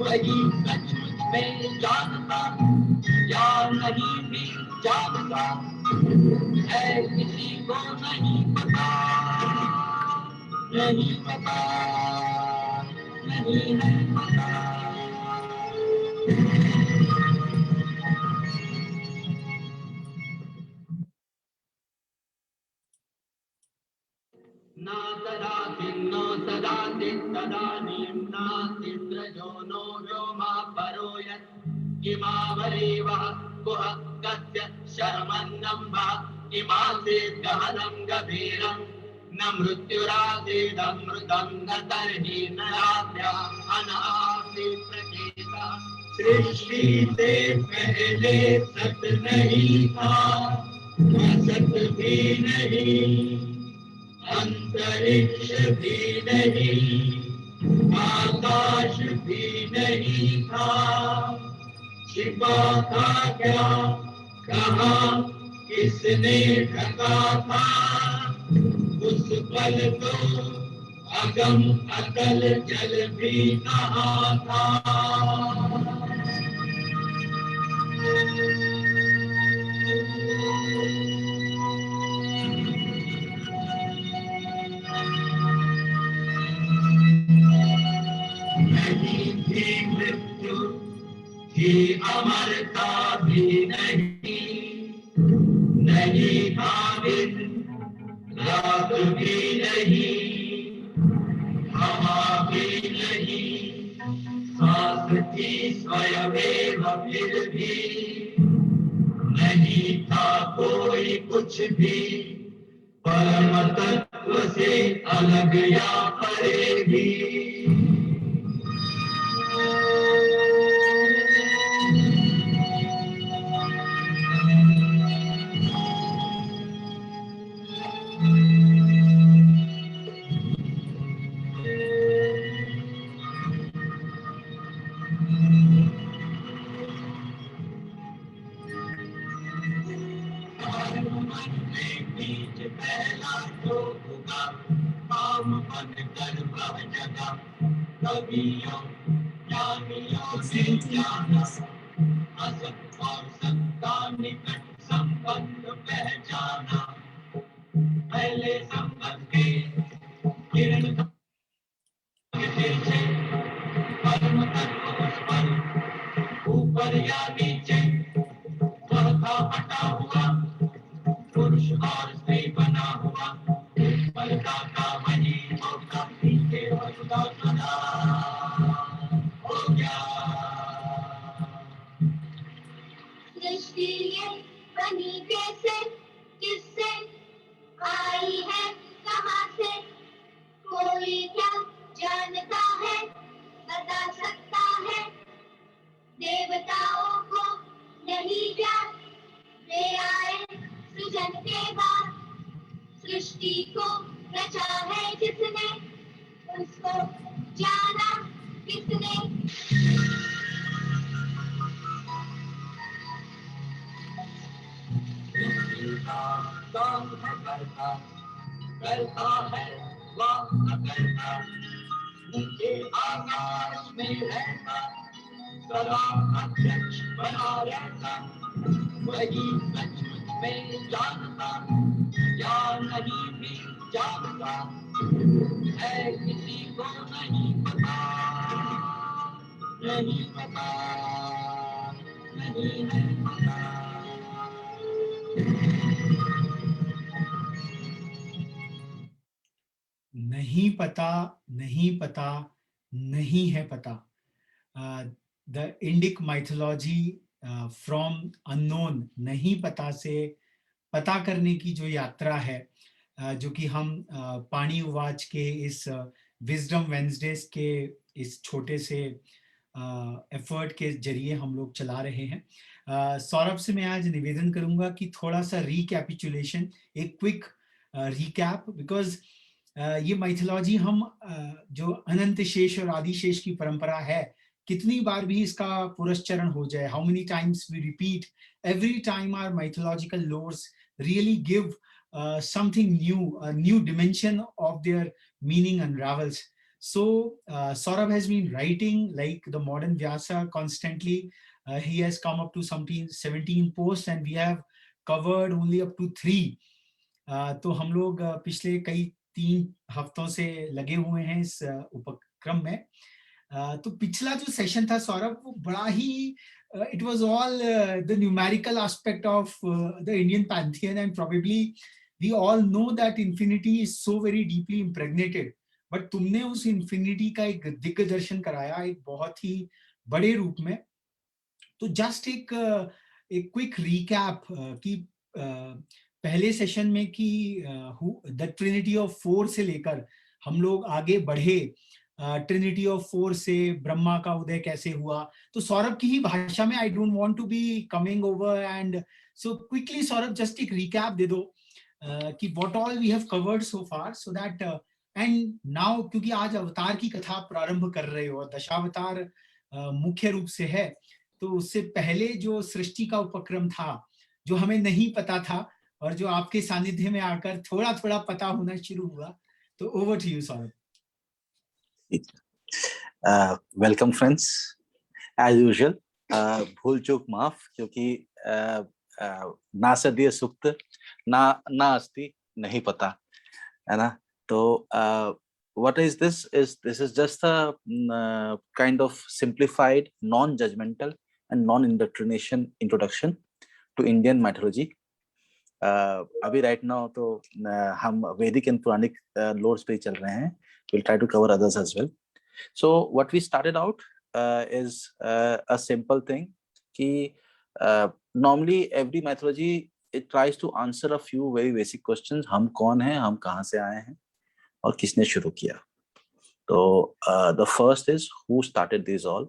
वही सचमुच में जानता या नहीं भी जानता है, किसी को नहीं पता, नहीं पता, नहीं है पता। ना तदातिन्नो तदातिस्तदानीं नास्तिस्रजो नो व्योमा परो यत् इमावरीवः कुह कस्य शर्मन्नं वा इमासीत् गहनं गभीरं न मृत्युरासीदमृतं न तर्हि न रात्र्या अनासीत् प्रकेता। सृष्टि से पहले सत नहीं था, असत भी नहीं, अंतरिक्ष भी नहीं, आकाश भी नहीं था, छिपा था क्या, कहाँ, किसने ढका था, उस पल तो अगम अकल जल भी कहाँ था। नहीं थी मृत्यु थी, अमरता भी नहीं, नहीं था दिन रात भी नहीं, हवा भी नहीं, सांस थी स्वयमेव फिर भी, नहीं था कोई कुछ भी, परम तत्व से अलग या परे भी। बीच पहला जो उगा, काम बन कर वह जगा, कवियों ज्ञानियों ने जाना, असत और सत का निकट संबंध पहचाना, पहले संबंध के किरण पीछे, परम तत्व उस पर ऊपर या नीचे, वह था हटा हुआ पुरुष और स्त्री बना हुआ, पलका का वही मौका, पीछे वसुदा सदा हो गया। सृष्टि ये बनी कैसे, किससे आई है, कहाँ से, कोई क्या जानता है, बता सकता है, देवताओं को नहीं क्या ले आए सृजन के बाद, सृष्टि को रचा है जिसने, उसको जाना किसने। काम है करता, करता है वह करता, नीचे आकाश में रहता, सदा अध्यक्ष बना रहता, वही सचमुच में जानता या नहीं भी जानता है, किसी को नहीं पता, नहीं पता, नहीं है पता। नहीं पता, नहीं पता, नहीं है पता। The Indic mythology from unknown, नहीं पता से पता करने की जो यात्रा है, जो कि हम पाणी उवाच के इस विजडम वेंसडेज के इस छोटे से एफर्ट के जरिए हम लोग चला रहे हैं। सौरभ से मैं आज निवेदन करूंगा कि थोड़ा सा रिकैपिचुलेशन, एक क्विक रिकैप, बिकॉज ये माइथोलॉजी हम जो अनंत शेष और आदिशेष की परंपरा है, कितनी बार भी इसका पुरस्चरण हो जाए, how many times we repeat, every time our mythological lores really give something new, a new dimension of their meaning unravels. So Saurabh has been writing like the modern Vyasa constantly. He has come up to 17 posts and we have covered only up to 3. तो हम लोग पिछले कई 3 हफ्तों से लगे हुए हैं इस उपक्रम में. तो पिछला जो सेशन था सौरभ वो बड़ा ही it was all the numerical aspect of the Indian pantheon, and probably we all know that infinity is so very deeply impregnated. But तुमने उस इंफिनिटी का एक दिग्ग दर्शन कराया एक बहुत ही बड़े रूप में. तो जस्ट एक क्विक रिकैप कि पहले सेशन में कि द ट्रिनिटी ऑफ 4 से लेकर हम लोग आगे बढ़े ट्रिनिटी ऑफ 4 से ब्रह्मा का उदय कैसे हुआ. तो सौरभ की ही भाषा में, I don't want to be coming over and so quickly Saurabh just एक रिकैप दे दो कि what all we have covered so far, so that and now क्योंकि आज अवतार की कथा प्रारंभ कर रहे हो, दशावतार मुख्य रूप से है, तो उससे पहले जो सृष्टि का उपक्रम था जो हमें नहीं पता था और जो आपके सानिध्य में आकर थोड़ा थोड़ा पता होना शुरू हुआ. तो over to you Saurabh. Welcome friends, as usual भूल चूक माफ, क्योंकि ना सदिय सुक्त ना अस्ति नहीं पता, है ना. तो what is this is just a kind of simplified, non-judgmental and non-indoctrination introduction to Indian mythology. अभी right now तो हम वैदिक and पुराणिक lores पे चल रहे हैं. We'll try to cover others as well. So what we started out is a simple thing कि normally every mythology it tries to answer a few very basic questions. हम कौन हैं, हम कहाँ से आए हैं और किसने शुरू किया. तो the first is who started this all.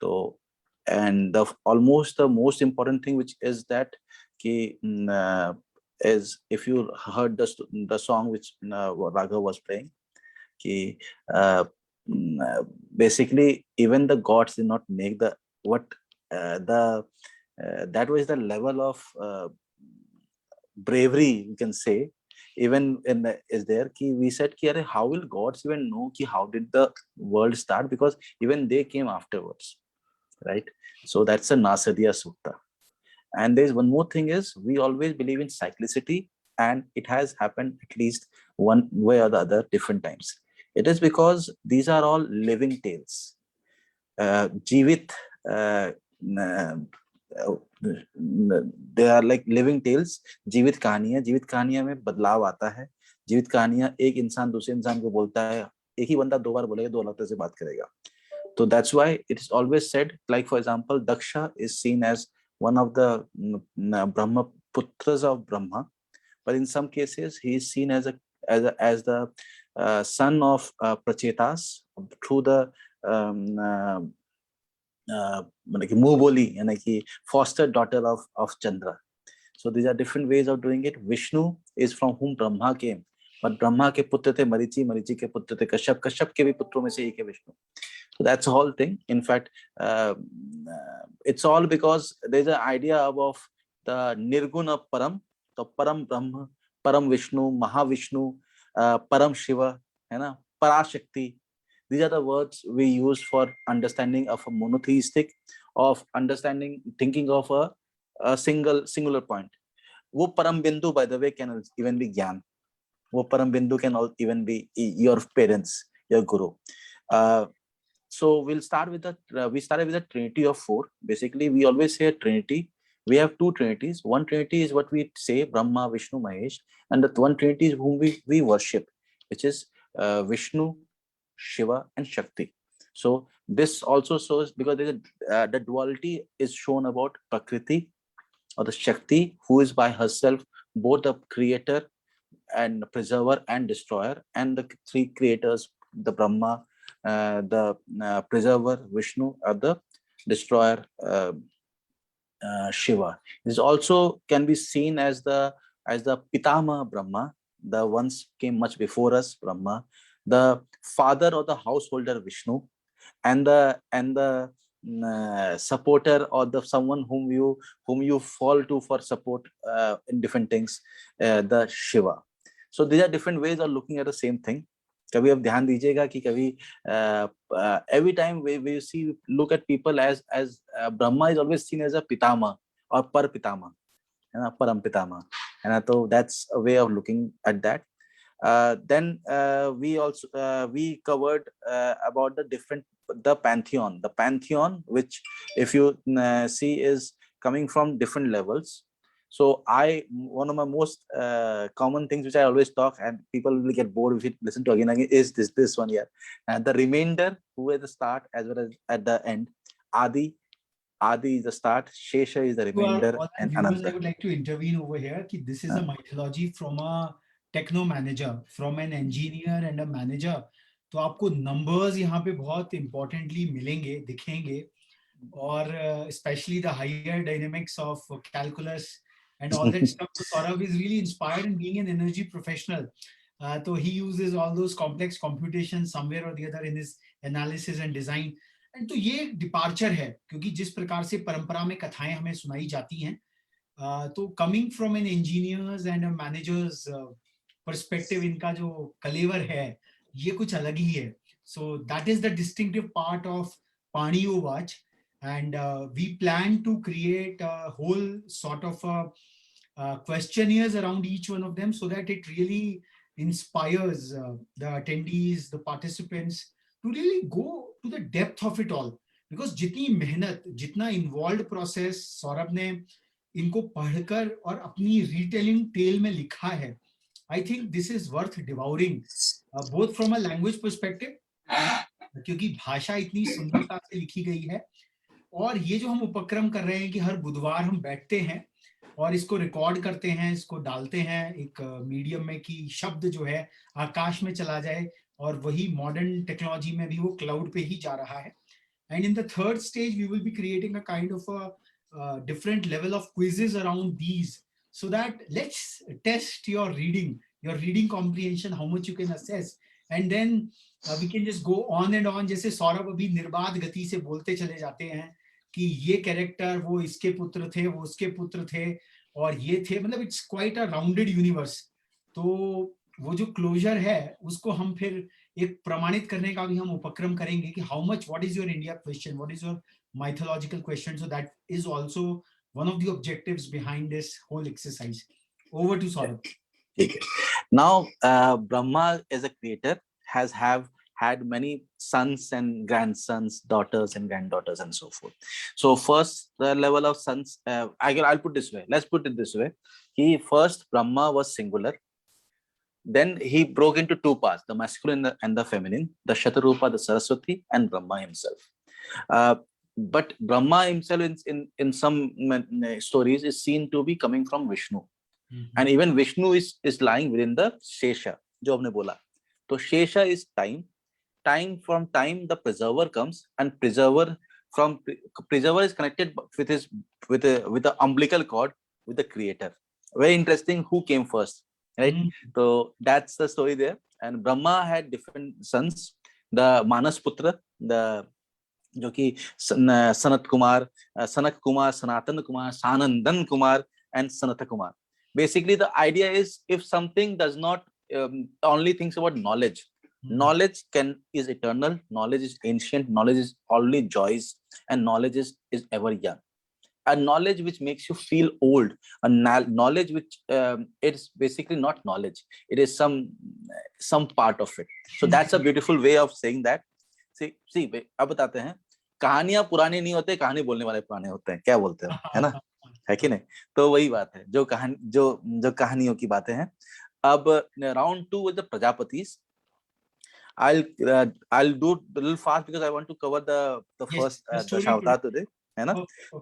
तो and almost the most important thing which is that कि is if you heard the song which Raghav was playing कि basically even the gods did not make the what that was the level of bravery, you can say, even in the, is there ki we said ki how will gods even know ki how did the world start, because even they came afterwards, right? So that's a Nasadiya Sukta. And there's one more thing is we always believe in cyclicity, and it has happened at least one way or the other different times. It is because these are all living tales. Jivit, they are like living tales. जीवित कहानियां में बदलाव आता है. जीवित कहानियां एक इंसान दूसरे इंसान को बोलता है, एक ही बंदा 2 बार बोलेगा, 2 अलग तरह से बात करेगा. So that's why it is always said, like for example, Daksha is seen as one of the Brahma Putras of Brahma, but in some cases he is seen as the son of Prachetas through the Muboli, and foster daughter of Chandra. So these are different ways of doing it. Vishnu is from whom Brahma came, but Brahma के पुत्र थे मरीचि, मरीचि के पुत्र थे कश्यप, कश्यप के भी पुत्रों में से एक है Vishnu. So that's the whole thing. In fact, it's all because there's an idea of the Nirguna Param, so Param Brahma, Param Vishnu, Mahavishnu, Param Shiva, है ना, Parashakti. These are the words we use for understanding of a monotheistic, of understanding, thinking of a singular point. वो परम बिंदु, by the way, can even be ज्ञान. वो परम बिंदु can even be your parents, your guru. So we started with the Trinity of 4. Basically, we always say a Trinity. We have 2 Trinities. One Trinity is what we say, Brahma, Vishnu, Mahesh, and the one Trinity is whom we worship, which is Vishnu, Shiva, and Shakti. So this also shows, because the duality is shown about Prakriti or the Shakti, who is by herself both the creator and preserver and destroyer, and the 3 creators, the Brahma, the preserver Vishnu, or the destroyer Shiva. This also can be seen as the Pitama Brahma, the ones came much before us, Brahma, the father or the householder Vishnu, and the supporter or the someone whom you fall to for support in different things, the Shiva. So these are different ways of looking at the same thing. कभी आप ध्यान दीजिएगा कि कभी every time we see look at people as Brahma is always seen as a pitamah और पर पितामह, है ना, परम पितामह, है ना. तो that's a way of looking at that. Then we covered about the pantheon, which if you see is coming from different levels. So one of my most common things which I always talk, and people will get bored if you listen to again and again, is this one here, and the remainder, who at the start as well as at the end. Adi is the start, Shesha is the To our remainder, all our and viewers, I Ananta. would like to intervene over here. Ki this is a mythology from a techno manager, from an engineer and a manager. तो आपको numbers यहाँ पे बहुत importantly मिलेंगे, दिखेंगे, और especially the higher dynamics of calculus and all that stuff. So Saurabh is really inspired in being an energy professional. So he uses all those complex computations somewhere or the other in his analysis and design. And तो ये एक departure है, क्योंकि जिस प्रकार से परंपरा में कथाएं हमें सुनाई जाती हैं, तो coming from an engineers and managers perspective, इनका जो कलेवर है ये कुछ अलग ही है. So that is the distinctive part of पाणियो वाच, and we plan to create a whole sort of questionnaires around each one of them, so that it really inspires the attendees, the participants, to really go to the depth of it all. Because जितनी मेहनत, जितना involved process Saurabh ने इनको पढ़कर और अपनी retelling tale में लिखा है, I think this is worth devouring, both from a language perspective, क्योंकि भाषा इतनी सुंदरता से लिखी गई है, और ये जो हम उपक्रम कर रहे हैं कि हर बुधवार हम बैठते हैं और इसको रिकॉर्ड करते हैं, इसको डालते हैं एक मीडियम में कि शब्द जो है आकाश में चला जाए, और वही मॉडर्न टेक्नोलॉजी में भी वो क्लाउड पे ही जा रहा है. And in the third stage we will be creating a kind of a different level of quizzes around these, so that let's test your reading comprehension, how much you can assess, and then we can just go on and on. जैसे सौरभ अभी निर्बाध गति से बोलते चले जाते हैं कि ये कैरेक्टर वो इसके पुत्र थे, वो उसके पुत्र थे, और ये थे, मतलब it's quite a rounded universe. तो वो जो क्लोजर है उसको हम फिर एक प्रमाणित करने का भी हम उपक्रम करेंगे कि how much, what is your India question, what is your mythological question. So that is also one of the objectives behind this whole exercise. Over to Saurabh. Okay. Now, Brahma as a creator has had many sons and grandsons, daughters and granddaughters, and so forth. So first, the level of sons, I'll put this way. Let's put it this way. First, Brahma was singular. Then he broke into two parts: the masculine and the feminine, the Shatarupa, the Saraswati, and Brahma himself. But Brahma himself in some stories is seen to be coming from Vishnu. And even Vishnu is lying within the Shesha, जो हमने बोला. तो Shesha is time from time the preserver comes, and preserver is connected with the umbilical cord with the creator. Very interesting, who came first, right? So that's the story there. And Brahma had different sons, the Manas Putra, जो कि सनत कुमार, सनक कुमार, सनातन Kumar, सानंदन Kumar, and Sanata Kumar. Basically, the idea is, if something does not only thinks about knowledge, knowledge is eternal, knowledge is ancient, knowledge is only joys, and knowledge is ever young. A knowledge which makes you feel old, a knowledge which it's basically not knowledge, it is some part of it. So that's a beautiful way of saying that. See, अब बताते हैं, कहानियां पुरानी नहीं होते, कहानी बोलने वाले पुराने होते हैं. क्या बोलते हो, है ना, है कि नहीं? तो वही बात है, जो कहानियों की बातें हैं. अब round 2 with the Prajapatis. I'll do a little fast because I want to cover the first Dashavatara today, है ना.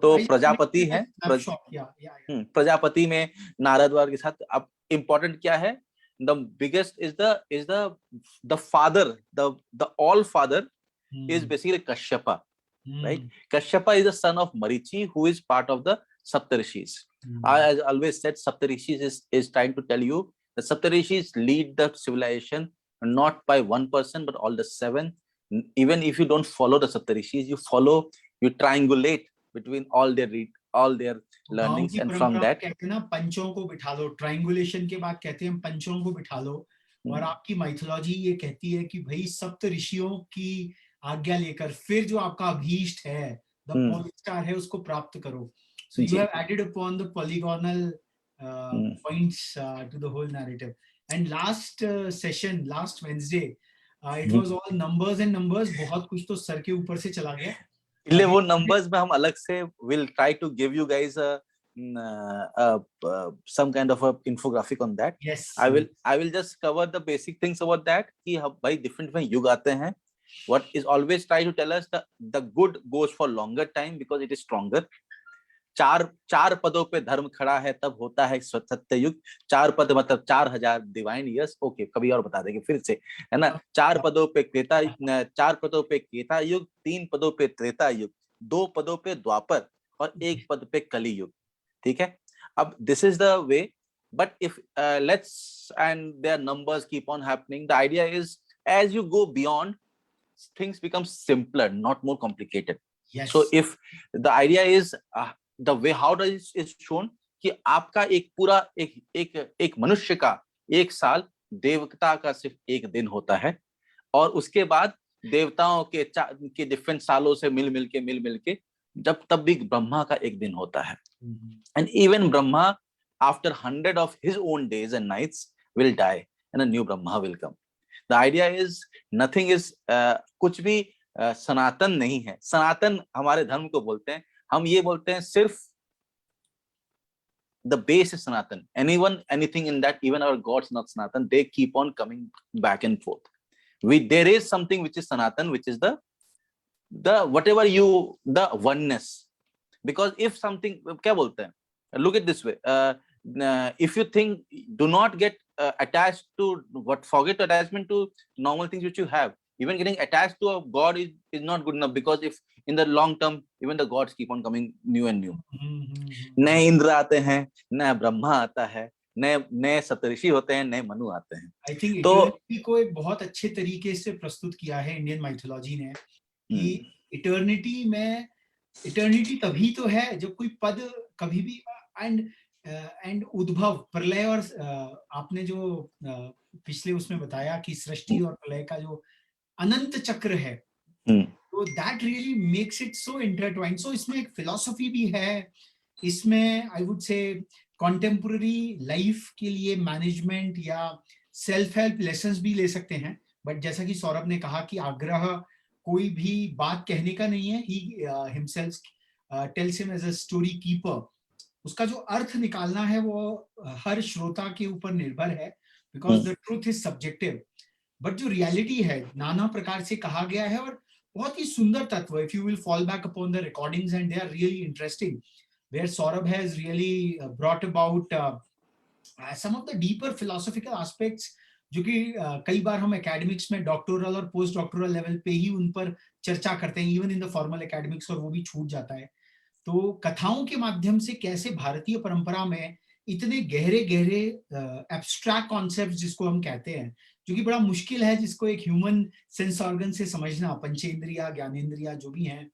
तो प्रजापति है, प्रजापति में नारद वार के साथ. अब important क्या है? The biggest is the father, the all father is basically Kashyapa, right? Kashyapa is the son of Marichi, who is part of the Saptarishis. I always said Saptarishis is trying to tell you the Saptarishis lead the civilization not by one person but all the 7. Even if you don't follow the Saptarishis, you triangulate between all their learnings, and from that कहते हैं ना, पंचों को बिठा लो. Triangulation के बाद कहते हैं पंचों को बिठा लो और आपकी माइथोलॉजी ये कहती है कि भाई सप्त ऋषियों की आज्ञा लेकर फिर जो आपका अभीष्ट है, द पोल स्टार है, उसको प्राप्त करो. So you have added upon the polygonal points to the whole narrative. And last session, last Wednesday, it was all numbers and numbers. बहुत कुछ तो सर के ऊपर से चला गया. इसलिए वो numbers में हम अलग से will try to give you guys some kind of a infographic on that. Yes. I will just cover the basic things about that कि हम भाई different में युग आते हैं. What is always try to tell us the good goes for longer time because it is stronger. चार पदों पे धर्म खड़ा है तब होता है सत्य युग. 4 पद मतलब 4000 डिवाइन ईयर्स. ओके, कभी और बता देंगे फिर से, है ना. 4 पदों पे केता युग, 3 पदों पे त्रेता युग, 2 पदों पे द्वापर और 1 पद पे कली युग. ठीक है. अब this is the way, but if let's and there numbers keep on happening. The idea is as you go beyond, things become simpler, not more complicated. Yes. So if the idea is the way how does is shown कि आपका एक पूरा एक मनुष्य का 1 साल देवता का सिर्फ 1 दिन होता है, और उसके बाद देवताओं के डिफरेंट सालों से मिल के जब तब भी ब्रह्मा का 1 दिन होता है. And even Brahma after 100 of his own days and nights will die and a new Brahma will come. The idea is nothing is कुछ भी सनातन नहीं है. सनातन हमारे धर्म को बोलते हैं, हम ये बोलते हैं सिर्फ the base is Sanatan. Anything in that, even our gods not Sanatan, they keep on coming back and forth. There is something which is Sanatan, which is the whatever the oneness. Because if something, क्या बोलते हैं? Look at this way. If you think, do not get attached to forget attachment to normal things which you have. Even getting attached to a god is not good enough, because if in the long term even the gods keep on coming new and new. नए इंद्र आते हैं, नया ब्रह्मा आता है, नए सप्तऋषि होते हैं, नए मनु आते हैं. आई थिंक इटर्निटी को एक बहुत अच्छे तरीके से प्रस्तुत किया है इंडियन माइथोलॉजी ने कि इटर्निटी तभी तो है जब कोई पद कभी भी एंड उद्भव, प्रलय, और आपने जो पिछले उसमें बताया कि सृष्टि और प्रलय का जो अनंत चक्र है, तो that really makes it so intertwined. So इसमें एक फिलॉसफी भी है, इसमें आई वुड से कॉन्टेम्पोररी लाइफ के लिए मैनेजमेंट या सेल्फ हेल्प लेसन्स भी ले सकते हैं. बट जैसा कि सौरभ ने कहा कि आग्रह कोई भी बात कहने का नहीं है, he himself tells him as a story keeper. उसका जो अर्थ निकालना है वो हर श्रोता के ऊपर निर्भर है, because the truth is subjective. But जो रियलिटी है नाना प्रकार से कहा गया है, और बहुत ही सुंदर तत्व. If you will fall back upon the recordings and they are really interesting, where Saurabh has really brought about some of the deeper philosophical aspects, जो कि कई बार हम एकेडमिक्स में डॉक्टोरल और पोस्ट डॉक्टोरल लेवल पे ही उन पर चर्चा करते हैं, even in the formal academics, और वो भी छूट जाता है. तो कथाओं के माध्यम से कैसे भारतीय परंपरा में इतने गहरे एब्स्ट्रैक्ट कॉन्सेप्ट जिसको हम कहते हैं, जो कि बड़ा मुश्किल है, जिसको एक ह्यूमन सेंस ऑर्गन से समझना, पंचेंद्रिया, ज्ञानेंद्रिया जो भी हैं,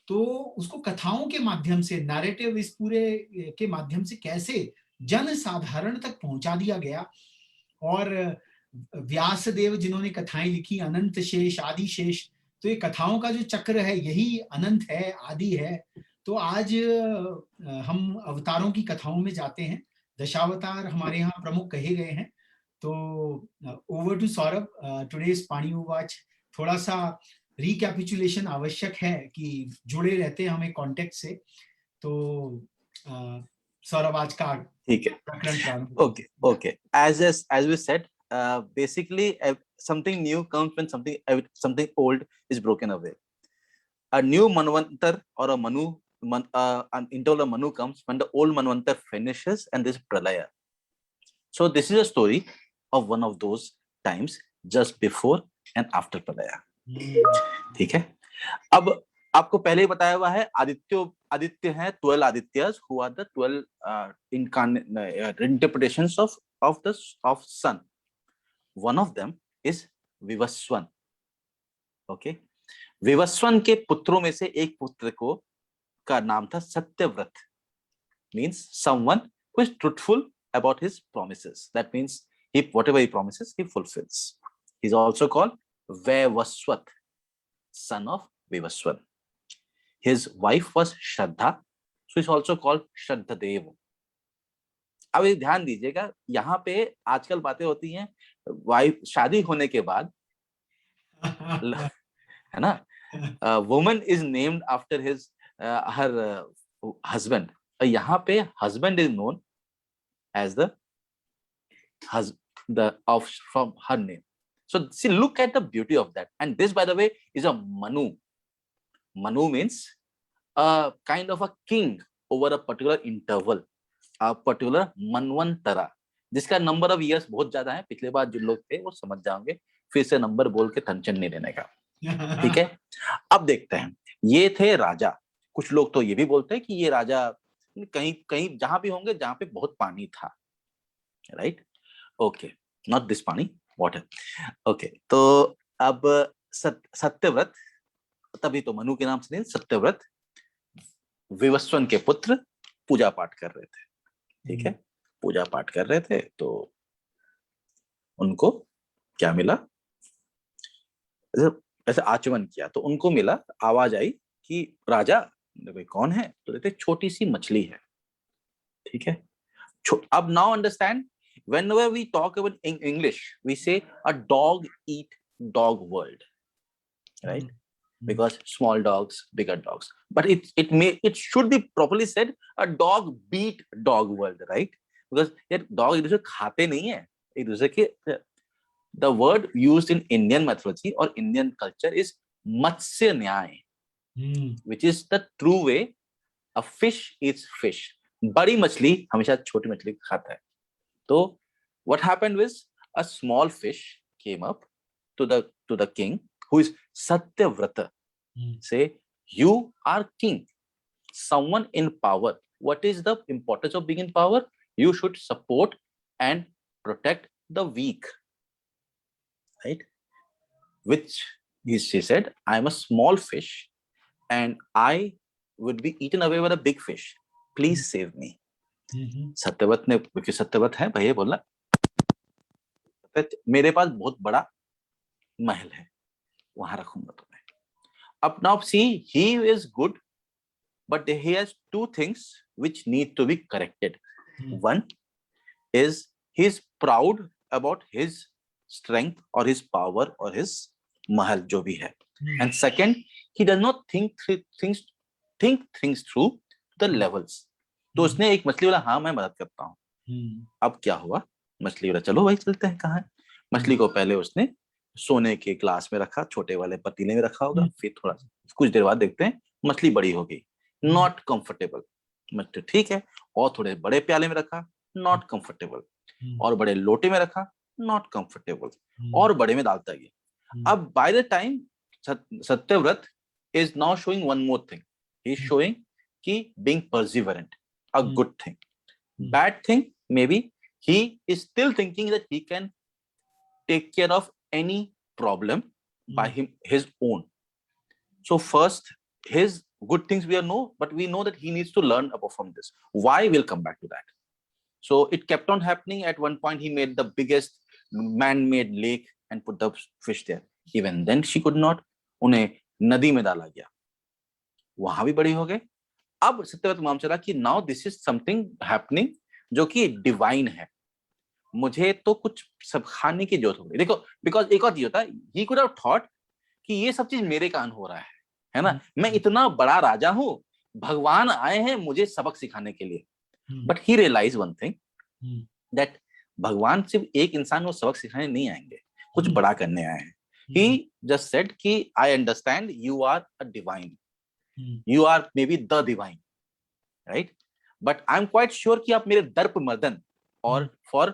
तो उसको कथाओं के माध्यम से, नैरेटिव इस पूरे के माध्यम से कैसे जन साधारण तक पहुंचा दिया गया. और व्यासदेव जिन्होंने कथाएं लिखी, अनंत शेष, आदि शेष, तो ये कथाओं का जो चक्र है यही अनंत है, आदि है. तो आज हम अवतारों की कथाओं में जाते हैं. दशावतार हमारे यहाँ प्रमुख कहे गए हैं. तो ओवर टू सौरभ. टुडेस पानी उवाच, थोड़ा सा रिकैपिचुलेशन आवश्यक है कि जुड़े रहते हैं हमें कॉन्टेक्स्ट से. तो सौरभ आज का ठीक है. Okay. As we said, basically something new comes when something old is broken away. A new Manvantar or a Manu, into a Manu comes when the old Manvantar finishes and this Pralaya. So this is a story of one of those times just before and after Pralaya. ठीक है. अब आपको पहले ही बताया हुआ है, आदित्य हैं 12 आदित्यas who are the 12 interpretations of sun. One of them is Vivaswan. Okay. विवस्वन के पुत्रों में से एक पुत्र का नाम था Satyavrat. Means someone who is truthful about his promises. That means whatever he promises, he fulfills. He's also called Vaivaswat, son of Vivaswan. His wife was Shraddha, so he's also called Shraddhadev. अब ये ध्यान दीजिएगा, यहाँ पे आजकल बातें होती हैं वाइफ शादी होने के बाद, है ना, woman is named after his her husband. यहाँ पे husband is known as the of from her name. So see, look at the beauty of that. And this, by the way, is a Manu. Manu means a kind of a king over a particular interval, a particular manvantara, जिसका number of years बहुत ज्यादा है. पिछले बार जो लोग थे वो समझ जाओगे, फिर से नंबर बोल के टेंशन नहीं लेने का. ठीक है, अब देखते हैं. ये थे राजा. कुछ लोग तो ये भी बोलते हैं कि ये राजा कहीं कहीं जहां भी होंगे जहां पे बहुत पानी था, राइट. ओके, नॉट दिस पानी, वाटर. ओके, तो अब सत्यव्रत, तभी तो मनु के नाम से नहीं, सत्यव्रत विवस्वन के पुत्र पूजा पाठ कर रहे थे. ठीक है, पूजा पाठ कर रहे थे, तो उनको क्या मिला, ऐसे आचमन किया तो उनको मिला, आवाज आई कि राजा, भाई कौन है, तो कहते छोटी सी मछली है. ठीक है, अब now understand, whenever we talk about in English, we say a dog eat dog world, right? Because small dogs, bigger dogs, but it should be properly said a dog beat dog world, right? Because यार dog एक दूसरे खाते नहीं है एक दूसरे के. The word used in Indian mythology or Indian culture is matsya nyay, which is the true way a fish eats fish. बड़ी मछली हमेशा छोटी मछली खाता है. तो what happened was a small fish came up to the king, who is Satyavrata. Say, you are king, someone in power. What is the importance of being in power? You should support and protect the weak, right? Which she said, I am a small fish and I would be eaten away by a big fish. Please save me. Satyavrat ने, क्योंकि सत्यव्रत है भैया, बोला मेरे पास बहुत बड़ा महल है, वहां रखूंगा तुम्हें. अब now see, he is good, but he has two things which need to be corrected. One is he is proud about his strength or his power or his mahal जो भी है. And second, he does not think things through the levels. तो उसने एक मछली वाला, हाँ मैं मदद करता हूँ. अब क्या हुआ, मछली वाला चलो भाई चलते हैं. कहाँ है मछली को, पहले उसने सोने के ग्लास में रखा, छोटे वाले पतीले में रखा होगा. फिर थोड़ा कुछ देर बाद देखते हैं मछली बड़ी हो गई, नॉट कंफर्टेबल. मछली ठीक है, और थोड़े बड़े प्याले में रखा, नॉट कंफर्टेबल, और बड़े लोटे में रखा, नॉट कंफर्टेबल, और बड़े में डालता गया. अब by the time Satyavrat is now showing one more thing. He is showing कि being perseverant, a good thing. Bad thing, maybe he is still thinking that he can take care of any problem by his own. So first, his good things we know, but we know that he needs to learn about from this. Why? We'll come back to that. So it kept on happening. At one point, he made the biggest man-made lake and put the fish there. Even then, she could not. उन्हें नदी में डाला गया, वहां भी बड़ी हो गए. अब सत्यव्रत मालूम चला कि now this is something happening जो कि डिवाइन है, मुझे तो कुछ सब खाने की जरूरत होगी. देखो, बिकॉज एक और चीज होता है, ही कुड हैव थॉट कि ये सब चीज मेरे कारण हो रहा है ना, मैं इतना बड़ा राजा हूं, भगवान आए हैं मुझे सबक सिखाने के लिए. But he realize one thing, that भगवान सिर्फ एक इंसान को सबक सिखाने नहीं आएंगे, कुछ बड़ा करने आए हैं. ही जस्ट सेड कि I understand you are a divine, you are maybe the divine, right? But I'm quite sure कि आप मेरे दर्प मर्दन, और for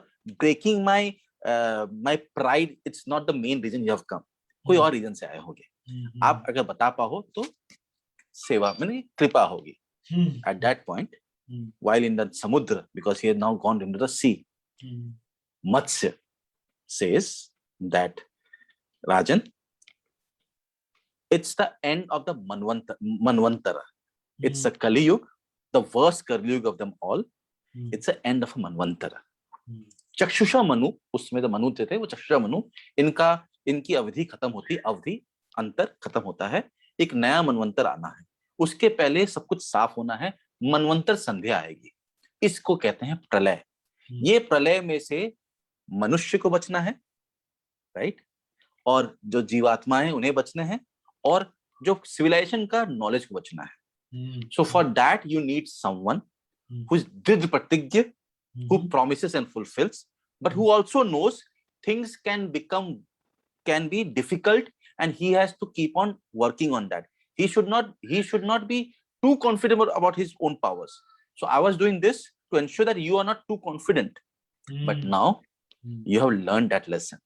breaking my pride, it's not the main reason you have come. कोई और रीजन से आए होगे. आप अगर बता पाओ तो सेवा में कृपा होगी. At that point, while in the samudra, because he had now gone into the sea, Matsya says that, Rajan, it's the end of the Manvantara. It's a Kali Yuga, the worst Kali Yuga of them all. It's the end of a Manvantara. चक्षुषा मनु, उसमें जो मनु थे वो चक्षुषा मनु, इनकी अवधि खत्म होती, अवधि अंतर खत्म होता है, एक नया मनवंतर आना है, उसके पहले सब कुछ साफ होना है, मनवंतर संध्या आएगी, इसको कहते हैं प्रलय। ये प्रलय में से मनुष्य को बचना है, राइट, और जो जीवात्माएं उन्हें बचने हैं, और जो सिविलाइजेशन का नॉलेज को बचना है। So for that you need someone who is दृढ़ प्रतिज्ञ, who promises and fulfills, but who also knows things can be difficult, and he has to keep on working on that. He should not be too confident about his own powers. So I was doing this to ensure that you are not too confident. But now you have learned that lesson.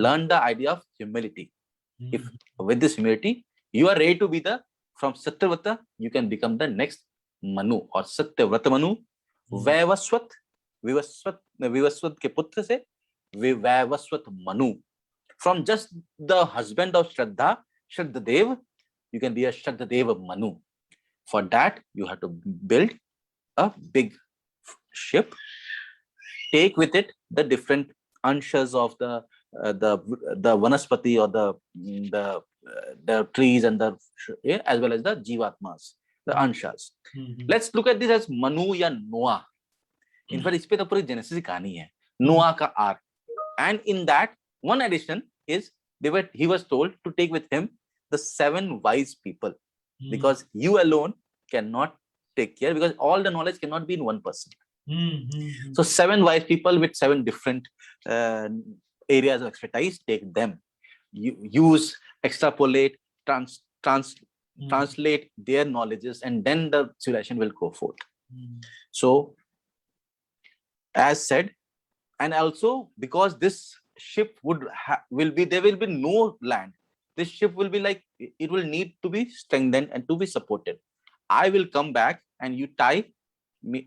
Learn the idea of humility. If with this humility you are ready to be from Satyavrata, you can become the next Manu or Satyavrata Manu. Vivasvat के पुत्र से Vaivasvata Manu, from just the husband of Shraddhadev, you can be a Shraddhadev Manu. For that you have to build a big ship, take with it the different anshas of the vanaspati, or the trees, and as well as the jivatmas, the anshas. Let's look at this as Manu या Noah. In fact, इस पे तो पूरी genesis की कहानी है, नोआ का arc, and in that one addition is he was told to take with him the 7 wise people, because you alone cannot take care, because all the knowledge cannot be in one person. So 7 wise people with 7 different areas of expertise, take them, use, extrapolate, translate their knowledges, and then the civilization will go forth. So as said, and also because this ship there will be no land. This ship will be like, it will need to be strengthened and to be supported. I will come back and you tie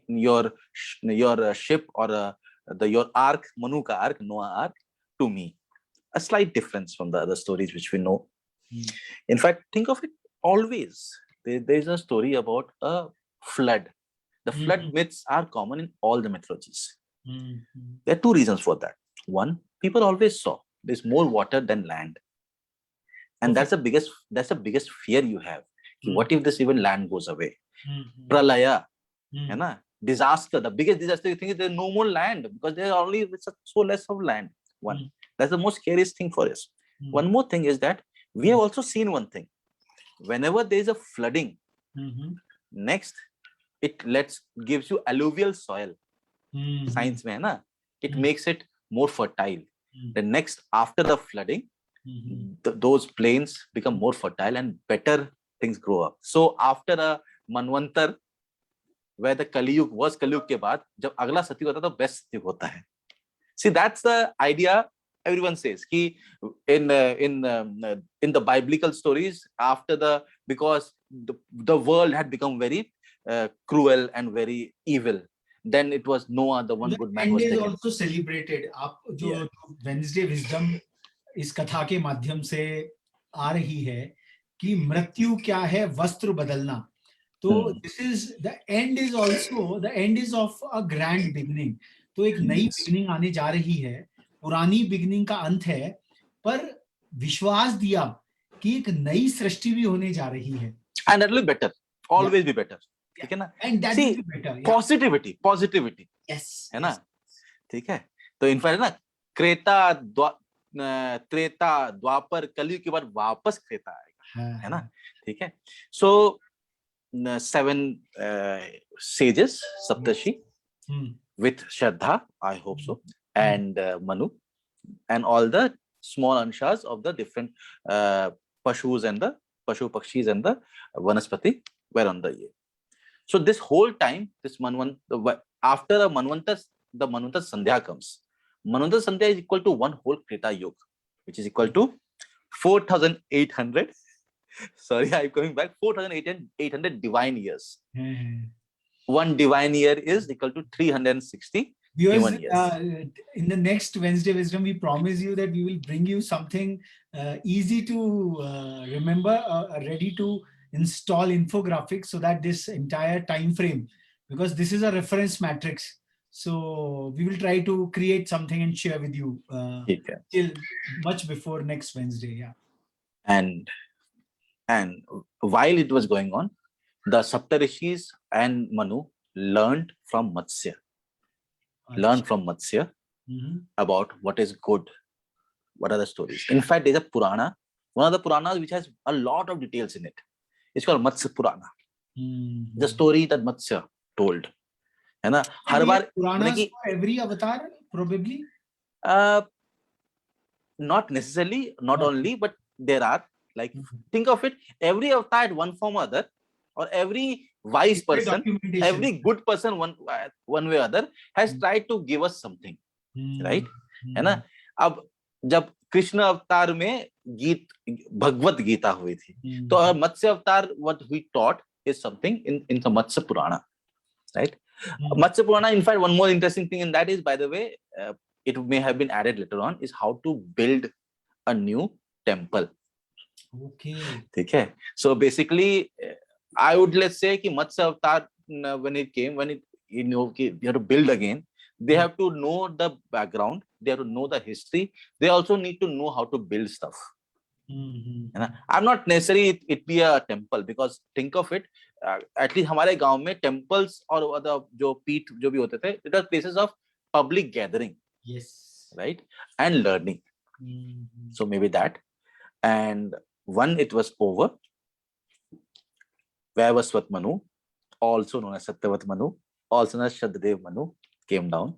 your ship, or your ark, Manu ka ark, Noah ark, to me. A slight difference from the other stories which we know. In fact, think of it always. There is a story about a flood. The flood myths are common in all the mythologies. There are 2 reasons for that. One, people always saw there's more water than land, and that's the biggest fear you have. What if this even land goes away? Pralaya, disaster. The biggest disaster you think is there's no more land, because there's only so less of land. One, that's the most scariest thing for us. One more thing is that we have also seen one thing. Whenever there is a flooding, next it gives you alluvial soil. Science mein, na? It makes it more fertile. The next, after the flooding, those plains become more fertile and better things grow up. So after a Manvantar, where the Kaliyug was Kaliyug ke baad, jab agla satyug hota, to best satyug hota hai. See, that's the idea everyone says. Ki in the biblical stories, because the world had become very cruel and very evil, then it was Noah, the one good man was taken. And is also celebrated. आप जो Wednesday wisdom इस कथा के माध्यम से आ रही है कि मृत्यु क्या है, वस्त्र बदलना. तो this is the end is also the end is of a grand beginning. तो एक नई beginning आने जा रही है, पुरानी beginning का अंत है, पर विश्वास दिया कि एक नई सृष्टि भी होने जा रही है. And that will be better. Always be better. ठीक है ना? And that will be better. Positivity. Yes. है ना? ठीक है. तो इनफैक्ट ना त्रेता द्वापर कलयुग के बाद वापस त्रेता आएगा, है ना? ठीक है. So 7 sages, Saptashi, with Shraddha, I hope so, and Manu, and all the small anshas of the different Pashus and the Pashu Pakshis and the Vanaspati were on the year. So this whole time, after the Manvantar Sandhya comes. Manvantar Sandhya is equal to one whole Kreta Yuga, which is equal to 4,800. Sorry, I'm coming back. 4,800 divine years. One divine year is equal to 360 human years. In the next Wednesday Wisdom, we promise you that we will bring you something easy to remember, ready to install infographics, so that this entire time frame, because this is a reference matrix. So we will try to create something and share with you ठीक है. till much before next Wednesday. Yeah. And while it was going on, the Saptarishis and Manu learned from Matsya. About what is good, what are the stories. In fact, there's a Purana, one of the Puranas which has a lot of details in it. It's called Matsya Purana. The story that Matsya told. है ना? हर बार Puranas for every avatar, probably. Not necessarily, not only, but there are, like, think of it, every avatar at one form or other, or every wise person, every good person, one way or other, has tried to give us something, right? है ना? अब जब कृष्ण अवतार में भगवत गीता हुई थी, तो मत्स्य अवतार, what we taught is something in the Matsya Purana, right? Matsya Purana, in fact, one more interesting thing in that is, by the way, it may have been added later on, is how to build a new temple. Okay. ठीक है. So basically, I would, let's say, कि Matsya Avatar, when you have to build again, they have to know the background, they have to know the history, they also need to know how to build stuff. I'm not necessarily it be a temple, because think of it, at least हमारे गांव में temples और other जो पीठ जो भी होते थे, it are places of public gathering. Yes. Right? And learning. So maybe that. And when it was over, Vaivasvat Manu, also known as Satyavat Manu, also known as Shadadev Manu, came down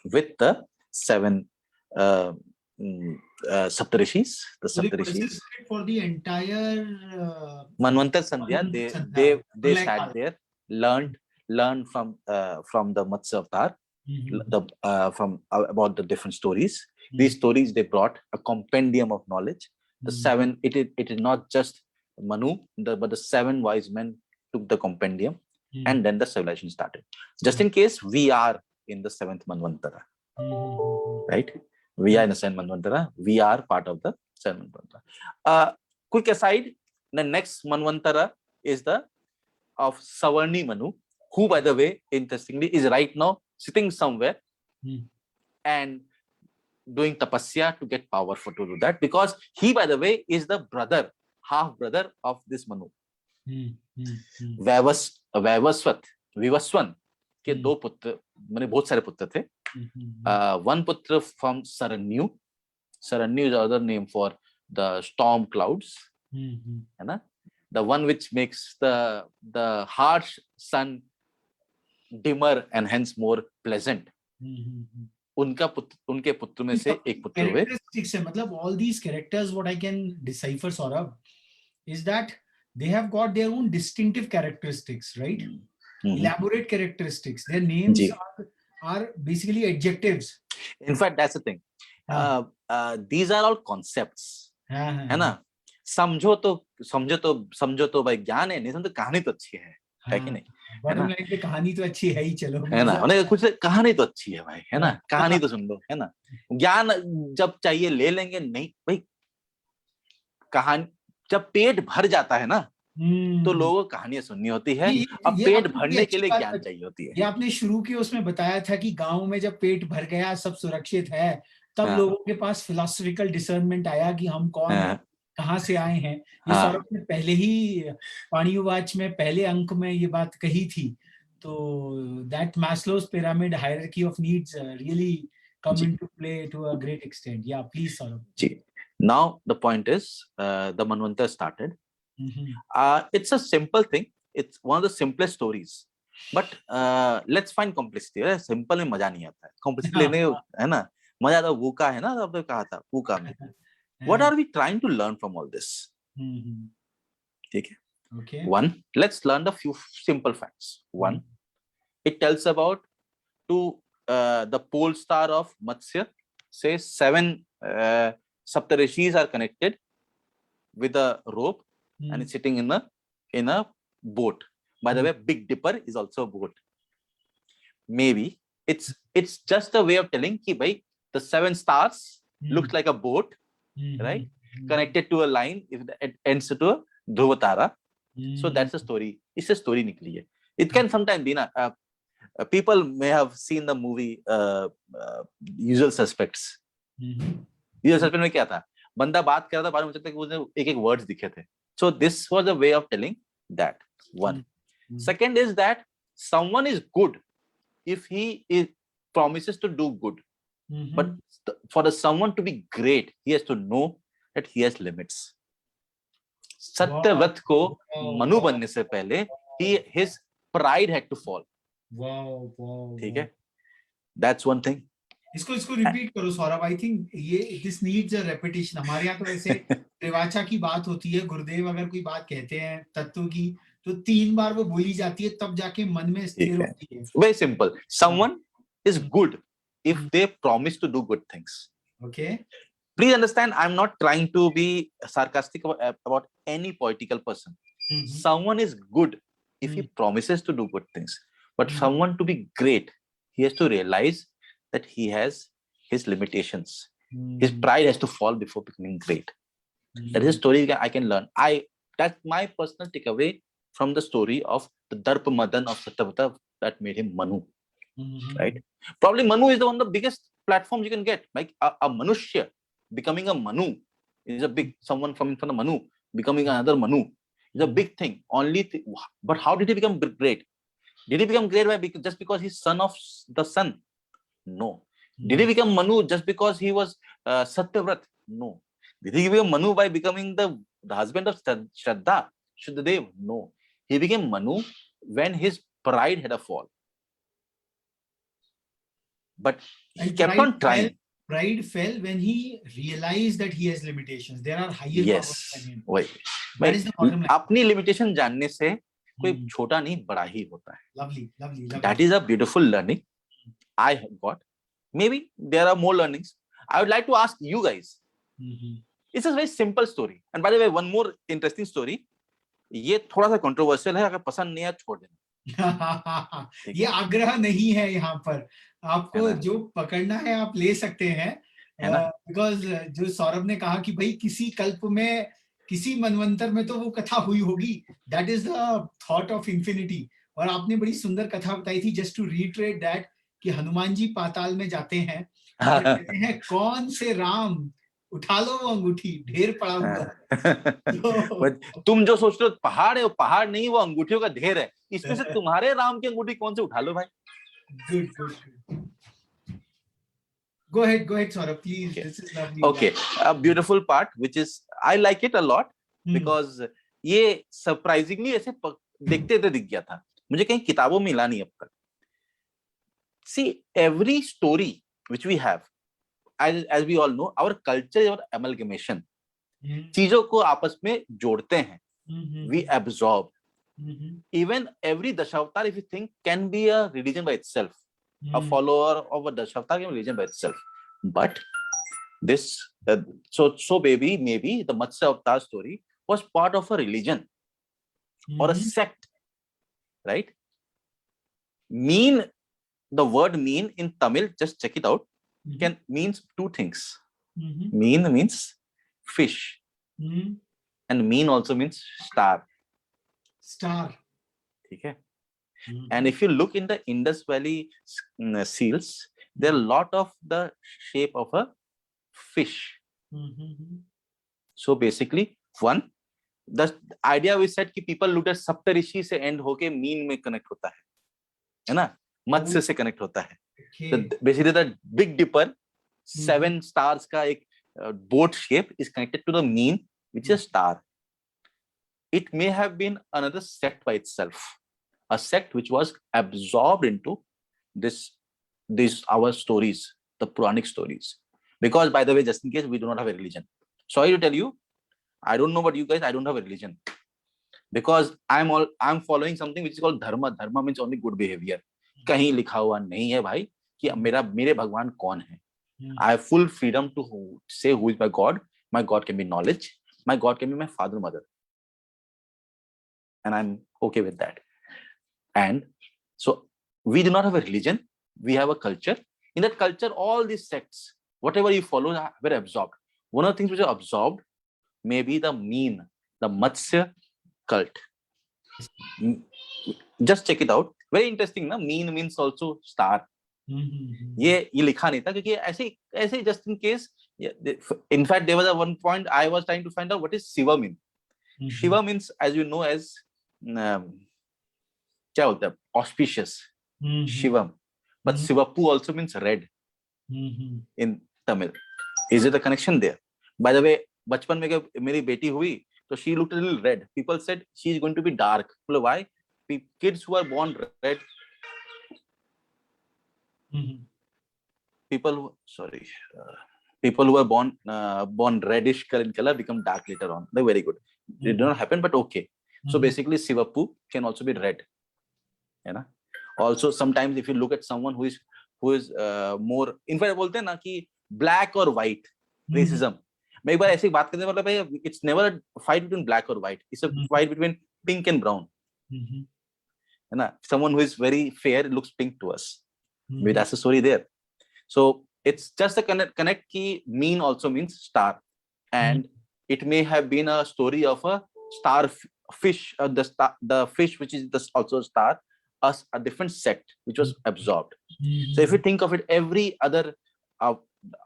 with the 7 Saptarishis. The Saptarishis. For the entire Manvantar Sandhya, they sat there, learned from the Matsya Avatar, from about the different stories. These stories, they brought a compendium of knowledge. The 7, it is not just Manu, but the 7 wise men took the compendium, and then the civilization started. Just in case, we are in the 7th Manvantara, right? We are in the 7th Manvantara. We are part of the 7th Manvantara. Quick aside, the next Manvantara is the of Savarni Manu, who, by the way, interestingly, is right now sitting somewhere and doing tapasya to get power to do that, because he, by the way, is the half brother of this Manu. Vaivasvat, Vivaswan के 2 पुत्र, मैंने बहुत सारे पुत्र थे. One putra from Saranyu. Saranyu is another name for the storm clouds. है ना? The one which makes the harsh sun dimmer and hence more pleasant. उनके पुत्र में से एक पुत्र हुए. Characteristics है, मतलब all these characters, what I can decipher, Saurabh, is that they have got their own distinctive characteristics, right? Elaborate characteristics. Their names are basically adjectives. In fact, that's the thing. These are all concepts. है ना? समझो तो भाई ज्ञान है, नहीं समझो कहानी तो अच्छी है कि नहीं? बॉटम लाइन पे कहानी तो अच्छी है ही, चलो है ना? उन्हें कुछ कहानी तो अच्छी है भाई, है ना? कहानी तो सुन लो, है ना? ज्ञान जब चाहिए ले लेंगे, नहीं भाई. कहानी जब पेट भर जाता है ना, तो लोगों को कहानियां सुननी होती है. अब पेट भरने के लिए ज्ञान चाहिए होती है. ये आपने शुरू के उसमें बताया था कि गांव में जब पेट भर गया, सब सुरक्षित है, तब लोगों के पास फिलोसॉफिकल डिसर्नमेंट आया कि हम कौन हैं, कहाँ से आए हैं. ये सौरभ ने पहले ही पाणियुवाच में पहले अंक में ये बात कही थी. तो that Maslow's pyramid hierarchy of needs really come into play to a great extent. Yeah, please, Saurabh. Now the point is, the Manvantara started. It's a simple thing. It's one of the simplest stories. But let's find complexity. Simple में मजा नहीं आता है. Complexity लेने है ना, मजा तो वूका है ना, आपने कहा था वूका में. What are we trying to learn from all this? ठीक है. Okay. One, let's learn a few simple facts. One, it tells about the pole star of Matsya. Say 7 Saptarishis are connected with a rope and it's sitting in a boat. By the way, Big Dipper is also a boat. Maybe it's just a way of telling कि भाई the 7 stars looks like a boat, right? Connected to a line, if it ends to a Dhruvatara. So that's a story. It's a story निकली है. It can sometimes be ना people may have seen the movie Usual Suspects. Usual Suspects में क्या था, बंदा बात कर रहा था, बाद में मुझे लगता है कि उसने एक एक वर्ड्स दिखे थे. So this was a way of telling that. One. Second is that someone is good if he promises to do good. But for the someone to be great, he has to know that he has limits. Satyavrat को मनु बनने से पहले his pride had to fall. ठीक है? That's one thing. इसको repeat करो सौरभ. आई think ये this needs a repetition. हमारे यहाँ तो वैसे त्रिवाचा की बात होती है, गुरुदेव अगर कोई बात कहते हैं तत्व की तो 3 बार वो बोली जाती है, तब जाके मन में स्थिर होती है. Very simple. Someone is good if they promise to do good things. Okay. Please understand, I'm not trying to be sarcastic about any political person. Someone is good if he promises to do good things. But someone to be great, he has to realize that he has his limitations. His pride has to fall before becoming great. That is a story I can learn. That's my personal takeaway from the story of the Darpa Madan of Satyavrata that made him Manu. Right? Probably Manu is one of the biggest platforms you can get. Like a Manushya becoming a Manu is a big, someone from the Manu becoming another Manu is a big thing. But how did he become great? Did he become great just because he's son of the sun? No. Did he become Manu just because he was Satyavrat? No. Did he become Manu by becoming the husband of Shraddhadev? No. He became Manu when his pride had a fall. But he kept on trying. Pride fell when he realized that he has limitations. There are higher powers than him. That is the bottom line. अपनी limitation जानने से कोई छोटा नहीं बड़ा ही होता है. Lovely. That is a beautiful learning I have got. Maybe there are more learnings. I would like to ask you guys. It's a very simple story. And by the way, one more interesting story. ये थोड़ा सा controversial है, अगर पसंद नहीं है छोड़ देना. ये आग्रह नहीं है यहाँ पर. आपको जो पकड़ना है आप ले सकते हैं. बिकॉज जो सौरभ ने कहा कि भाई किसी कल्प में, किसी मनवंतर में तो वो कथा हुई होगी. That is the thought of infinity. और आपने बड़ी सुंदर कथा बताई थी, जस्ट टू रीट्रेट दैट, कि हनुमान जी पाताल में जाते हैं और कहते हैं कौन से राम, उठा लो वो अंगूठी, ढेर पड़ा हुआ. तुम जो सोच रहे हो पहाड़ है, वो पहाड़ नहीं, वो अंगूठियों का ढेर है. इसमें से तुम्हारे राम की अंगूठी कौन से उठा लो भाई. Good. Go ahead, Saurabh, please. Okay. This is lovely. Okay, a beautiful part, which is I like it a lot because ये surprisingly ऐसे देखते दिख गया था मुझे, कहीं किताबों में मिला नहीं अब तक. See, every story which we have, as we all know, our culture is our amalgamation. चीजों को आपस में जोड़ते हैं. We absorb. Even every Dashavatar, if you think, can be a religion by itself. A follower of a Dashavatar can be a religion by itself. But this, maybe the Matsya Avatar story was part of a religion or a sect, right? The word mean in Tamil, just check it out, means two things. Mean means fish, and mean also means star. ठीक है. And if you look in the Indus Valley seals, there are a lot of the shape of a fish. So basically, one, the idea we said कि people looked at सप्तऋषि से end होके mean में connect होता है ना, मत्स्य से connect होता है. So basically the Big Dipper, 7 stars का एक boat shape is connected to the mean, which is a star. It may have been another sect by itself, a sect which was absorbed into these our stories, the Puranic stories. Because, by the way, just in case, we do not have a religion. Sorry to tell you, I don't know about you guys, I don't have a religion. Because I'm following something which is called dharma. Dharma means only good behavior. कहीं लिखा हुआ नहीं है भाई कि मेरे भगवान कौन है. I have full freedom to say who is my God. My God can be knowledge. My God can be my father, mother. And I'm okay with that. And so we do not have a religion, we have a culture. In that culture, all these sects, whatever you follow, were absorbed. One of the things which are absorbed may be the mean, the Matsya cult. Just check it out. Very interesting ना, mean means also star. ये लिखा नहीं था क्योंकि ऐसे ऐसे just in case. In fact, there was a one point I was trying to find out what is Shiva mean. Shiva means, as you know, as क्या होता है, auspicious. Shivam. But Shivapu also means red in Tamil. Is it a connection there? By the way, बचपन में जब मेरी बेटी हुई तो she looked a little red. People said she is going to be dark. Why? Kids who are born red, people who are born reddish in color become dark later on. They're very good. It did not happen, but okay. So basically, Shivapu can also be red. You know. Also, sometimes if you look at someone who is more, in fact, बोलते हैं ना कि black or white racism. मैं एक बार ऐसी बात करने वाला भाई, it's never a fight between black or white. It's a fight between pink and brown. है ना? Someone who is very fair looks pink to us. Maybe that's the story there. So it's just a connect ki mean also means star, and it may have been a story of a star fish, the fish which is also a star, as a different sect which was absorbed. So if you think of it, every other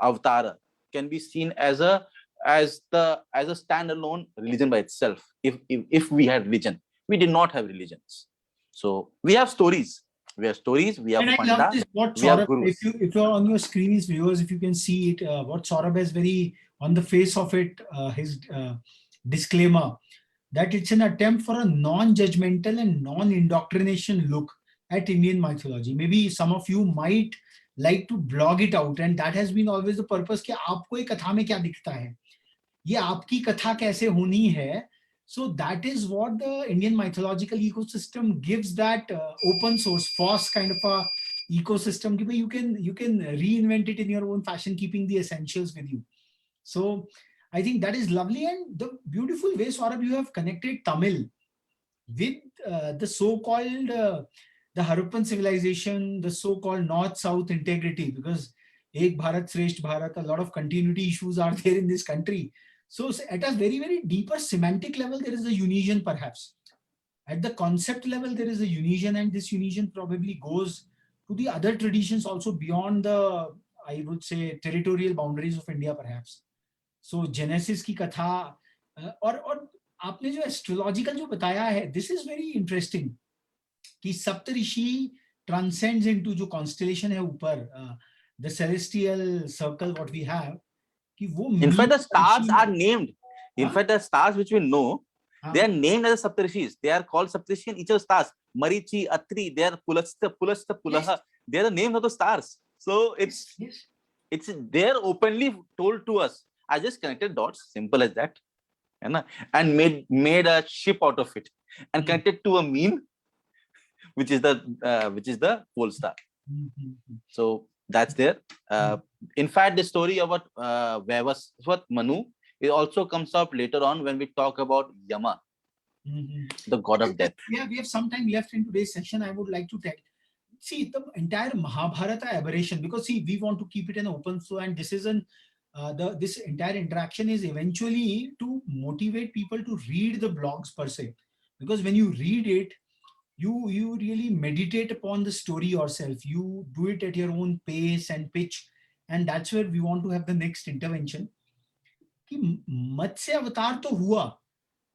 avatar can be seen as a standalone religion by itself. If we had religion, we did not have religions. So we have stories. We have Panda, we have gurus. If you're on your screens, viewers, if you can see it, what Saurabh has very on the face of it, his disclaimer that it's an attempt for a non-judgmental and non-indoctrination look at Indian mythology. Maybe some of you might like to blog it out, and that has been always the purpose कि आपको एक कथा में क्या दिखता है, ये आपकी कथा कैसे होनी है. So that is what the Indian mythological ecosystem gives, that open source FOSS kind of a ecosystem. You can reinvent it in your own fashion, keeping the essentials with you. So I think that is lovely, and the beautiful way, Saurabh, you have connected Tamil with the so-called the Harappan civilization, the so-called North-South integrity, because Ek Bharat, Shresth Bharat, a lot of continuity issues are there in this country. So at a very, very deeper semantic level, there is a unison perhaps. At the concept level, there is a unison, and this unison probably goes to the other traditions also beyond the, I would say, territorial boundaries of India perhaps. So Genesis की कथा और आपने जो astrological जो बताया है, this is very interesting कि सप्तऋषि transcends into जो constellation है ऊपर, the celestial circle what we have. In fact, the stars are named. In fact, the stars which we know, they are named as Saptarishis. They are called Saptarishi and each of the stars. Marichi, Atri, they are Pulastha, Pulaha. Yes. They are the names of the stars. So it's they're openly told to us. I just connected dots, simple as that, and made a ship out of it and connected to a mean, which is the pole star. So that's there. In fact, the story about Vaivaswat Manu, it also comes up later on when we talk about Yama, the god of death. Yeah, we have some time left in today's session. I would like to see the entire Mahabharata aberration, because see, we want to keep it an open flow, and this is this entire interaction is eventually to motivate people to read the blogs per se, because when you read it, you really meditate upon the story yourself. You do it at your own pace and pitch, and that's where we want to have the next intervention. कि मत्स्य अवतार तो हुआ,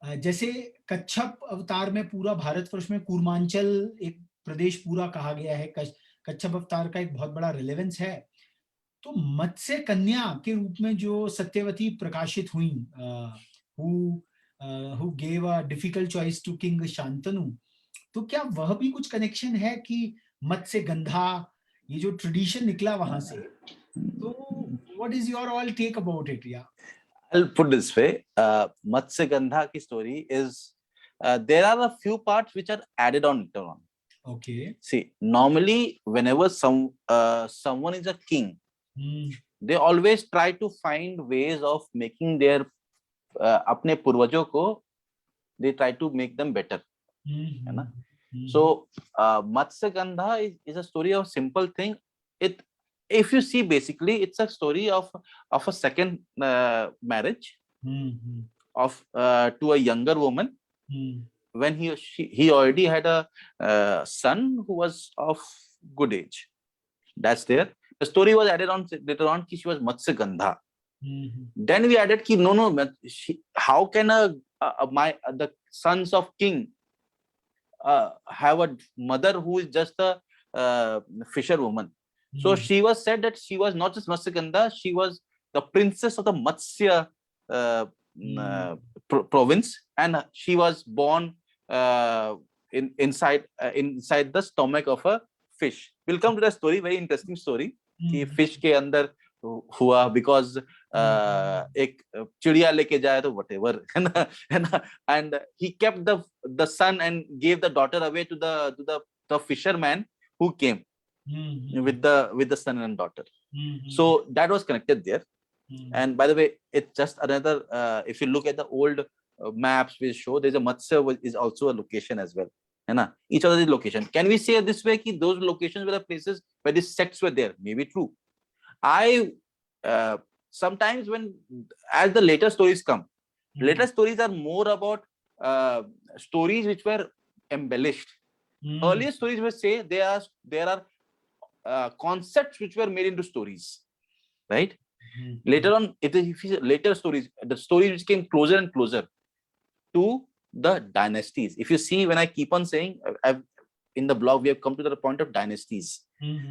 जैसे कच्छप अवतार में पूरा भारतवर्ष में कूर्मांचल एक प्रदेश पूरा कहा गया है, कच्छप अवतार का एक बहुत बड़ा रिलेवेंस है. तो मत्स्य कन्या के रूप में जो सत्यवती प्रकाशित हुई, who gave a difficult choice to King Shantanu, तो क्या वह भी कुछ कनेक्शन है कि मत्स्य गंधा, ये जो ट्रेडिशन निकला वहां से? तो what is your all take about it? Yeah, I'll put this way. Matsya Gandha ki story is there are a few parts which are added on later on. Okay. See, normally whenever someone is a king, they always try to find ways of making their अपने पूर्वजों को, they try to make them better. है ना? So Matsya Gandha is a story of simple thing. If you see, basically it's a story of a second marriage of to a younger woman, when he already had a son who was of good age. That's there. The story was added on later on ki she was Matsya Gandha. Then we added ki no, how can the sons of king have a mother who is just a fisherwoman? So she was said that she was not just Matsya Gandha, she was the princess of the Matsya province, and she was born inside the stomach of a fish. We'll come to the story, very interesting story. कि fish के अंदर हुआ because एक चिड़िया लेके जाए तो whatever, है ना, and he kept the son and gave the daughter away to the fisherman who came with the son and daughter. So that was connected there. And by the way, it's just another, if you look at the old maps we show, there's a Matsya is also a location as well. Each of the location. Can we say this way that those locations were the places where these sects were there? Maybe true. I sometimes as the later stories come, later stories are more about stories which were embellished. Earlier stories will say there are concepts which were made into stories, right? Later on, later stories, the stories which came closer and closer to the dynasties. If you see, when I keep on saying, in the blog, we have come to the point of dynasties,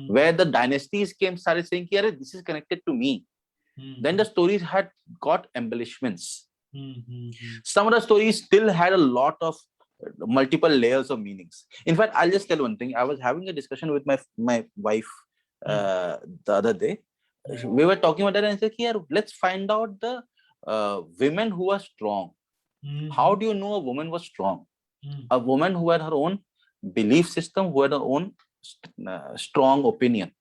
where the dynasties started saying, this is connected to me. Then the stories had got embellishments. Some of the stories still had a lot of multiple layers of meanings. In fact, I'll just tell one thing. I was having a discussion with my wife the other day. We were talking about that and I said, let's find out the women who are strong. How do you know a woman was strong? A woman who had her own belief system, who had her own strong opinion.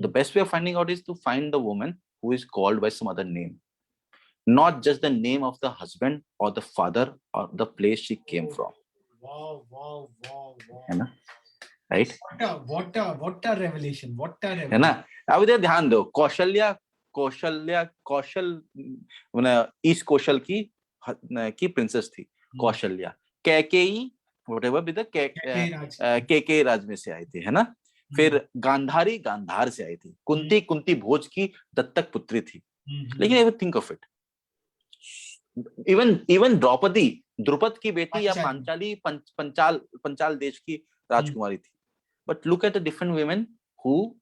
The best way of finding out is to find the woman who is called by some other name, not just the name of the husband or the father or the place she came from. Wow. Right? What a revelation! What a revelation! अब इधर ध्यान दो, कौशल east कौशल की princess थी Kaushalya. Kaikeyi whatever with the KK राज में से आई थी, है ना. फिर गांधारी गांधार से आई थी. कुंती भोज की दत्तक पुत्री थी. लेकिन ever think of it, even Drupad की बेटी या पंचाल देश की राजकुमारी थी. But look at the different women who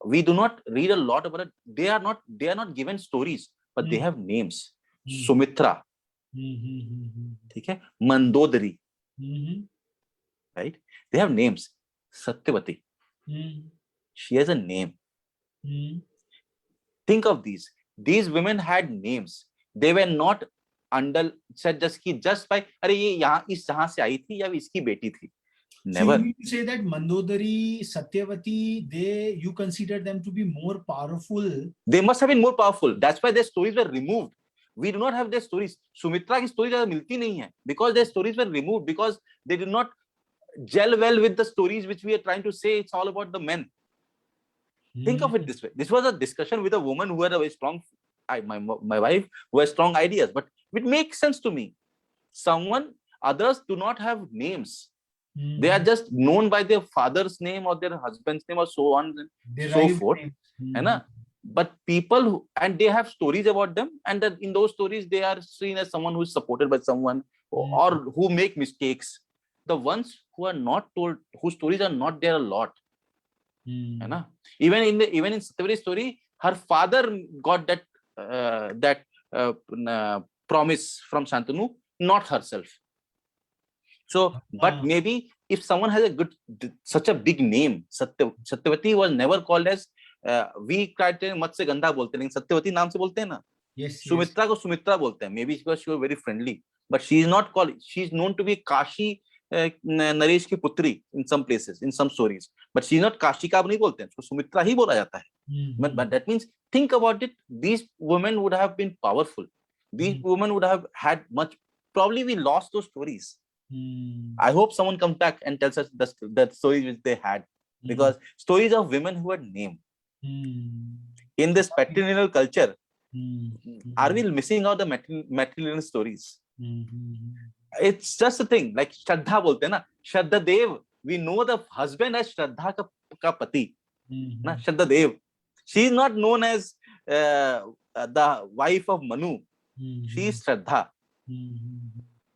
we do not read a lot about it. They are not given stories, but they have names. Sumitra, ठीक है, Mandodari, right? They have names. Satyavati, she has a name. Think of these women had names. They were not said just by अरे ये यहाँ से आई थी या इसकी बेटी थी. Never. So you say that Mandodari, Satyavati, you consider them to be more powerful. They must have been more powerful. That's why their stories were removed. We do not have their stories. Sumitra की story ज़्यादा मिलती नहीं है because their stories were removed because they did not gel well with the stories which we are trying to say. It's all about the men. Think of it this way. This was a discussion with a woman who had a very strong, my wife, who has strong ideas, but it makes sense to me. Others do not have names. They are just known by their father's name or their husband's name or so on and so forth. But people and they have stories about them, and in those stories they are seen as someone who is supported by someone or who make mistakes. The ones who are not told, whose stories are not there a lot. Even in Satyavati's story, her father got that promise from Shantanu, not herself. So, but maybe if someone has such a big name, Satyavati was never called as, we कहते हैं मत्स्य गंधा बोलते हैं, लेकिन सत्यवती नाम से बोलते हैं ना. सुमित्रा को सुमित्रा बोलते हैं. Maybe because she was very friendly, but she is not called. She is known to be Kashi Naresh की पुत्री in some places, in some stories, but she is not Kashi का नहीं बोलते हैं, उसको सुमित्रा ही बोला जाता है. But that means, think about it. These women would have been powerful. These women would have had much. Probably we lost those stories. I hope someone comes back and tells us the stories which they had, because stories of women who had name. In this patrilineal culture, are we missing out the matrilineal stories? It's just a thing, like श्रद्धा बोलते हैं ना, श्रद्धा देव, we know the husband as श्रद्धा का पति, ना, श्रद्धा देव. She is not known as the wife of Manu. She is Shraddha,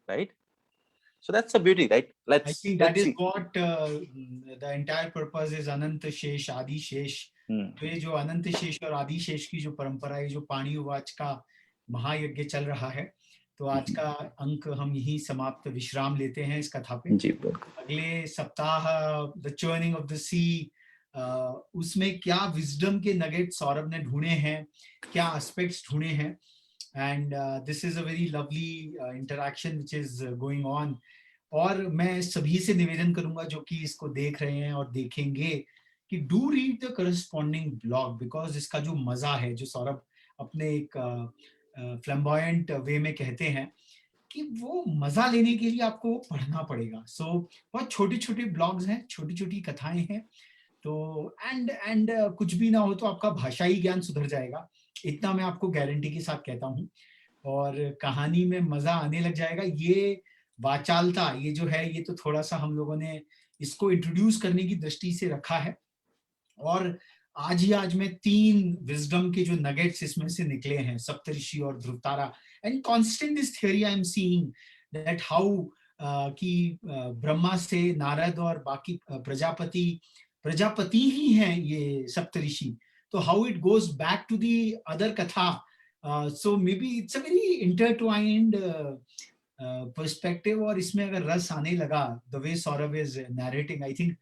right? So that's the beauty, right? I think that is what the entire purpose is. अनंत शेष, आदि शेष. तो ये जो अनंत शेष और आदि शेष की जो परंपरा है, जो पाणिवाच का महायज्ञ चल रहा है, तो आज का अंक हम यही समाप्त विश्राम लेते हैं इस कथा पे. अगले सप्ताह द चर्निंग ऑफ द सी, उसमें क्या विजडम के नगेट सौरभ ने ढूंढे हैं, क्या एस्पेक्ट्स ढूंढे हैं, and this is a very lovely interaction which is going on. और मैं सभी से निवेदन करूंगा जो कि इसको देख रहे हैं और देखेंगे कि do read the corresponding blog, because इसका जो मजा है, जो सौरभ अपने एक फ्लैम्बॉयंट वे में कहते हैं कि वो मजा लेने के लिए आपको पढ़ना पड़ेगा. सो बहुत छोटे छोटे ब्लॉग्स हैं, छोटी छोटी कथाएं हैं. तो एंड कुछ भी ना हो तो आपका भाषाई ज्ञान सुधर जाएगा, इतना मैं आपको गारंटी के साथ कहता हूँ. और कहानी में मजा आने लग जाएगा. ये वाचालता, ये जो है, ये तो थोड़ा सा हम लोगों ने इसको इंट्रोड्यूस करने की दृष्टि से रखा है. और आज में 3 विजडम के जो नगेट्स इसमें से निकले हैं, सप्तऋषि और Dhruvatara. And constant this theory I am seeing that how कि ब्रह्मा से नारद और बाकी प्रजापति ही हैं ये सप्तऋषि. तो how it goes back to the other katha. So maybe it's a very intertwined perspective. और इसमें अगर रस आने लगा, the way Saurabh is narrating, I think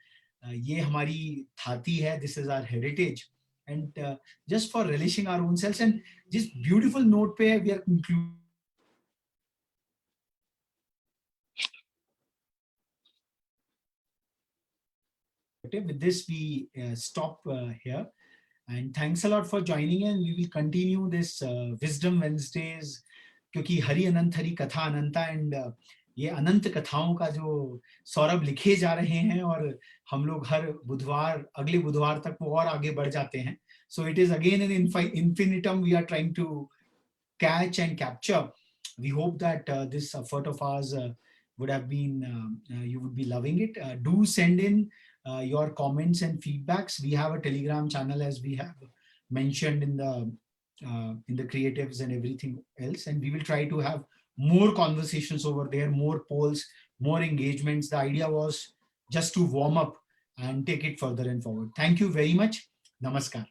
ये हमारी थाती है, this is our heritage. And just for relishing our own selves, and जिस ब्यूटीफुल नोट पे we are concluding. With this we stop here, and thanks a lot for joining, and we will continue this Wisdom Wednesdays, क्योंकि हरि अनंत हरि कथा अनंता. And ये अनंत कथाओं का जो सौरभ लिखे जा रहे हैं, और हम लोग हर बुधवार, अगले बुधवार तक वो और आगे बढ़ जाते हैं. So it is again ad infinitum we are trying to catch and capture. We hope that this effort of ours would have been, you would be loving it. Do send in your comments and feedbacks. We have a Telegram channel, as we have mentioned in the creatives and everything else, and we will try to have more conversations over there, more polls, more engagements. The idea was just to warm up and take it further and forward. Thank you very much. Namaskar.